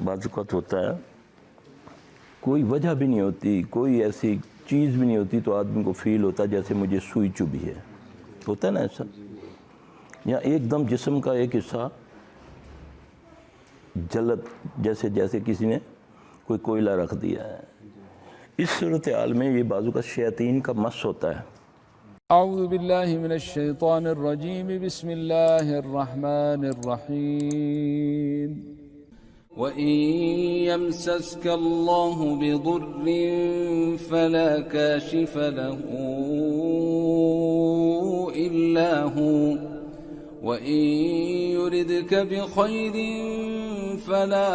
بعض اوقات ہوتا ہے کوئی وجہ بھی نہیں ہوتی، کوئی ایسی چیز بھی نہیں ہوتی تو آدمی کو فیل ہوتا ہے جیسے مجھے سوئی چبھی ہے، ہوتا ہے نا ایسا، یا ایک دم جسم کا ایک حصہ جلد جیسے کسی نے کوئی کوئلہ رکھ دیا ہے۔ اس صورتحال میں یہ بازو کا شیاطین کا مس ہوتا ہے۔ اعوذ باللہ من الشیطان الرجیم، بسم اللہ الرحمن الرحیم۔ وَإِن يَمْسَسْكَ اللَّهُ بِضُرٍّ فَلَا كَاشِفَ لَهُ إِلَّا هُوَ وَإِن يُرِدْكَ بِخَيْرٍ فَلَا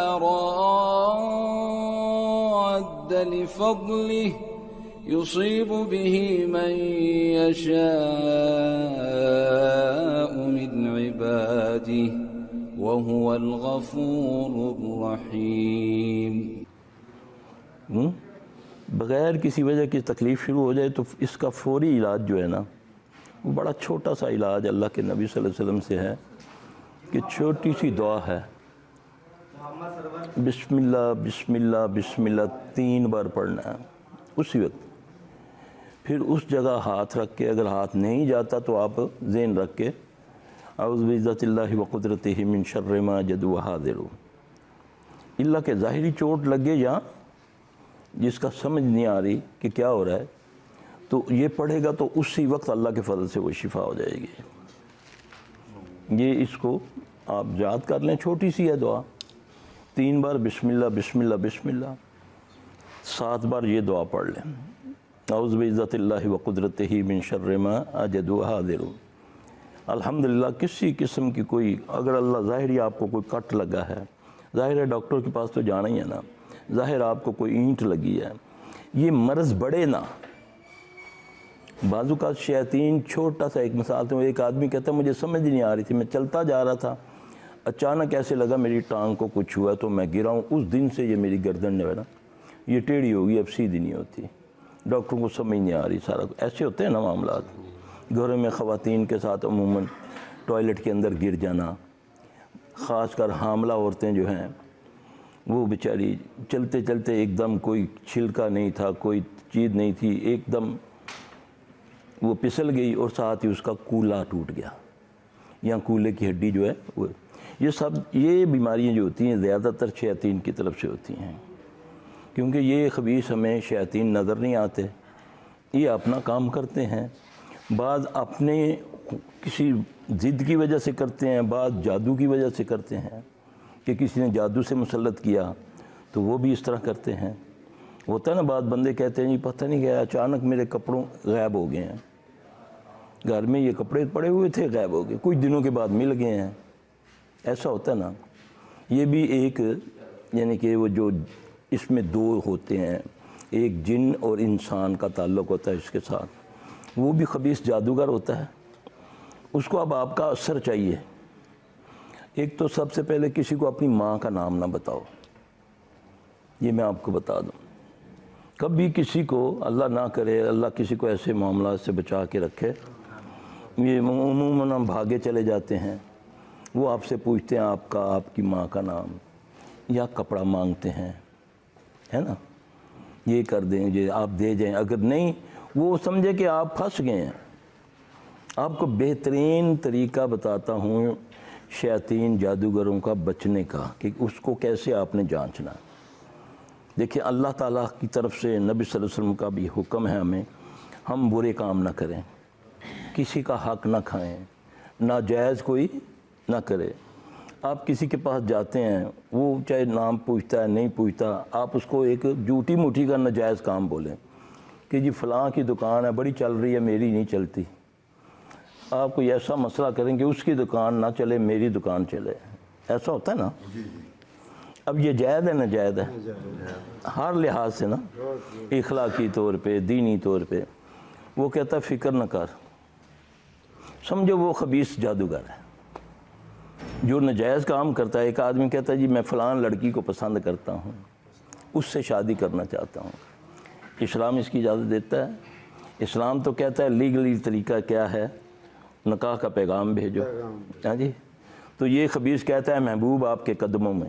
رَادَّ لِفَضْلِهِ يُصِيبُ بِهِ مَن يَشَاءُ مِنْ عِبَادِهِ وَهُوَ الْغَفُورُ الرَّحِيمُ۔ بغیر کسی وجہ کی تکلیف شروع ہو جائے تو اس کا فوری علاج جو ہے نا، وہ بڑا چھوٹا سا علاج اللہ کے نبی صلی اللہ علیہ وسلم سے ہے کہ چھوٹی سی دعا ہے، بسم اللہ بسم اللہ بسم اللہ 3 بار پڑھنا ہے اسی وقت۔ پھر اس جگہ ہاتھ رکھ کے، اگر ہاتھ نہیں جاتا تو آپ ذہن رکھ کے اعوذ بعزت اللہ وقدرتہ من شر ما یجد وحاذر، اللہ کے ظاہری چوٹ لگے یا جس کا سمجھ نہیں آ رہی کہ کیا ہو رہا ہے، تو یہ پڑھے گا تو اسی وقت اللہ کے فضل سے وہ شفا ہو جائے گی۔ یہ اس کو آپ یاد کر لیں، چھوٹی سی ہے دعا، 3 بار بسم اللہ بسم اللہ بسم اللہ، 7 بار یہ دعا پڑھ لیں، اعوذ بعزت اللہ وقدرتہ من شر ما اجد وحاذر۔ الحمدللہ کسی قسم کی کوئی، اگر اللہ ظاہری آپ کو کوئی کٹ لگا ہے، ظاہر ہے ڈاکٹر کے پاس تو جانا ہی ہے نا، ظاہر آپ کو کوئی اینٹ لگی ہے، یہ مرض بڑھے نہ، بازو کا شیاطین چھوٹا سا، ایک مثال تو ایک آدمی کہتا ہے مجھے سمجھ نہیں آ رہی تھی، میں چلتا جا رہا تھا، اچانک ایسے لگا میری ٹانگ کو کچھ ہوا تو میں گرا ہوں، اس دن سے یہ میری گردن جو ہے نا یہ ٹیڑھی ہوگی، اب سیدھی نہیں ہوتی، ڈاکٹروں کو سمجھ نہیں آ رہی سارا، ایسے ہوتے ہیں نا معاملات۔ گھروں میں خواتین کے ساتھ عموماً ٹوائلٹ کے اندر گر جانا، خاص کر حاملہ عورتیں جو ہیں وہ بیچاری چلتے چلتے ایک دم کوئی چھلکا نہیں تھا، کوئی چیز نہیں تھی، ایک دم وہ پھسل گئی اور ساتھ ہی اس کا کولا ٹوٹ گیا، یا کولے کی ہڈی جو ہے وہ، یہ بیماریاں جو ہوتی ہیں زیادہ تر شیاطین کی طرف سے ہوتی ہیں، کیونکہ یہ خبیث ہمیں شیاطین نظر نہیں آتے، یہ اپنا کام کرتے ہیں، بعض اپنے کسی ضد کی وجہ سے کرتے ہیں، بعض جادو کی وجہ سے کرتے ہیں کہ کسی نے جادو سے مسلط کیا تو وہ بھی اس طرح کرتے ہیں۔ ہوتا ہے نا بعض بندے کہتے ہیں جی پتہ نہیں گیا اچانک میرے کپڑوں غائب ہو گئے ہیں، گھر میں یہ کپڑے پڑے ہوئے تھے غائب ہو گئے، کچھ دنوں کے بعد مل گئے ہیں، ایسا ہوتا ہے نا۔ یہ بھی ایک یعنی کہ وہ جو اس میں 2 ہوتے ہیں، ایک جن اور انسان کا تعلق ہوتا ہے اس کے ساتھ، وہ بھی خبیث جادوگر ہوتا ہے، اس کو اب آپ کا اثر چاہیے۔ ایک تو سب سے پہلے کسی کو اپنی ماں کا نام نہ بتاؤ، یہ میں آپ کو بتا دوں، کبھی کسی کو اللہ نہ کرے، اللہ کسی کو ایسے معاملات سے بچا کے رکھے، یہ عموماً ہم بھاگے چلے جاتے ہیں، وہ آپ سے پوچھتے ہیں آپ کی ماں کا نام، یا کپڑا مانگتے ہیں، ہے نا، یہ کر دیں یہ آپ دے جائیں، اگر نہیں وہ سمجھے کہ آپ پھنس گئے ہیں۔ آپ کو بہترین طریقہ بتاتا ہوں شیاطین جادوگروں کا بچنے کا، کہ اس کو کیسے آپ نے جانچنا۔ دیکھیں اللہ تعالیٰ کی طرف سے نبی صلی اللہ علیہ وسلم کا بھی حکم ہے ہمیں، ہم برے کام نہ کریں، کسی کا حق نہ کھائیں، ناجائز کوئی نہ کرے۔ آپ کسی کے پاس جاتے ہیں، وہ چاہے نام پوچھتا ہے نہیں پوچھتا، آپ اس کو ایک جھوٹی موٹی کا ناجائز کام بولیں کہ جی فلاں کی دکان ہے بڑی چل رہی ہے میری نہیں چلتی، آپ کوئی ایسا مسئلہ کریں کہ اس کی دکان نہ چلے میری دکان چلے، ایسا ہوتا ہے نا۔ اب یہ جائز ہے ناجائز ہے؟ ہر لحاظ سے نا، اخلاقی طور پہ، دینی طور پہ۔ وہ کہتا ہے فکر نہ کر، سمجھو وہ خبیث جادوگر ہے جو ناجائز کام کرتا ہے۔ ایک آدمی کہتا ہے جی میں فلان لڑکی کو پسند کرتا ہوں، اس سے شادی کرنا چاہتا ہوں، اسلام اس کی اجازت دیتا ہے؟ اسلام تو کہتا ہے لیگلی طریقہ کیا ہے، نکاح کا پیغام بھیجو، ہاں جی۔ تو یہ خبیث کہتا ہے محبوب آپ کے قدموں میں،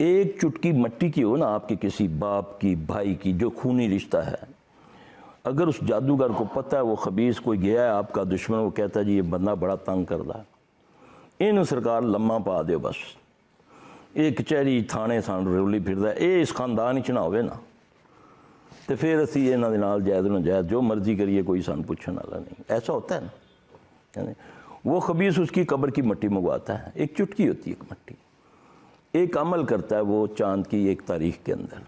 ایک چٹکی مٹی کی ہو نا آپ کے کسی باپ کی بھائی کی جو خونی رشتہ ہے، اگر اس جادوگر کو پتہ ہے وہ خبیث کوئی گیا ہے آپ کا دشمن، وہ کہتا ہے جی یہ بندہ بڑا تنگ کر رہا ہے، ان سرکار لمحہ پا دیو بس، ایک کچہری تھانے سان رولی پھردا ہے، اے اس خاندان وچ نہ ہوئے نا تو پھر اسی انہاں دے نال جائز ناجائز جو مرضی کریے کوئی سان پوچھنے والا نہیں، ایسا ہوتا ہے نا۔ یعنی وہ خبیث اس کی قبر کی مٹی منگواتا ہے، ایک چٹکی ہوتی ہے ایک مٹی، ایک عمل کرتا ہے وہ چاند کی ایک تاریخ کے اندر،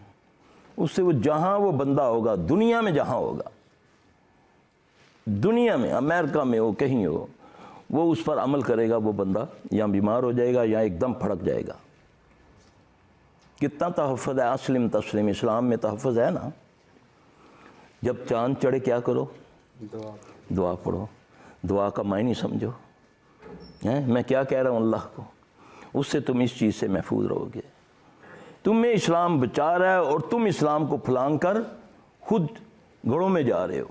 اس سے وہ جہاں وہ بندہ ہوگا دنیا میں، جہاں ہوگا دنیا میں، امریکہ میں ہو کہیں ہو، وہ اس پر عمل کرے گا، وہ بندہ یا بیمار ہو جائے گا یا ایک دم پھڑک جائے گا۔ کتنا تحفظ ہے، اسلم تسلیم، اسلام میں تحفظ ہے نا۔ جب چاند چڑھے کیا کرو؟ دعا پڑھو، دعا کا معنی سمجھو، میں کیا کہہ رہا ہوں اللہ کو، اس سے تم اس چیز سے محفوظ رہو گے۔ تمہیں اسلام بچا رہا ہے اور تم اسلام کو پھلانگ کر خود گھڑوں میں جا رہے ہو۔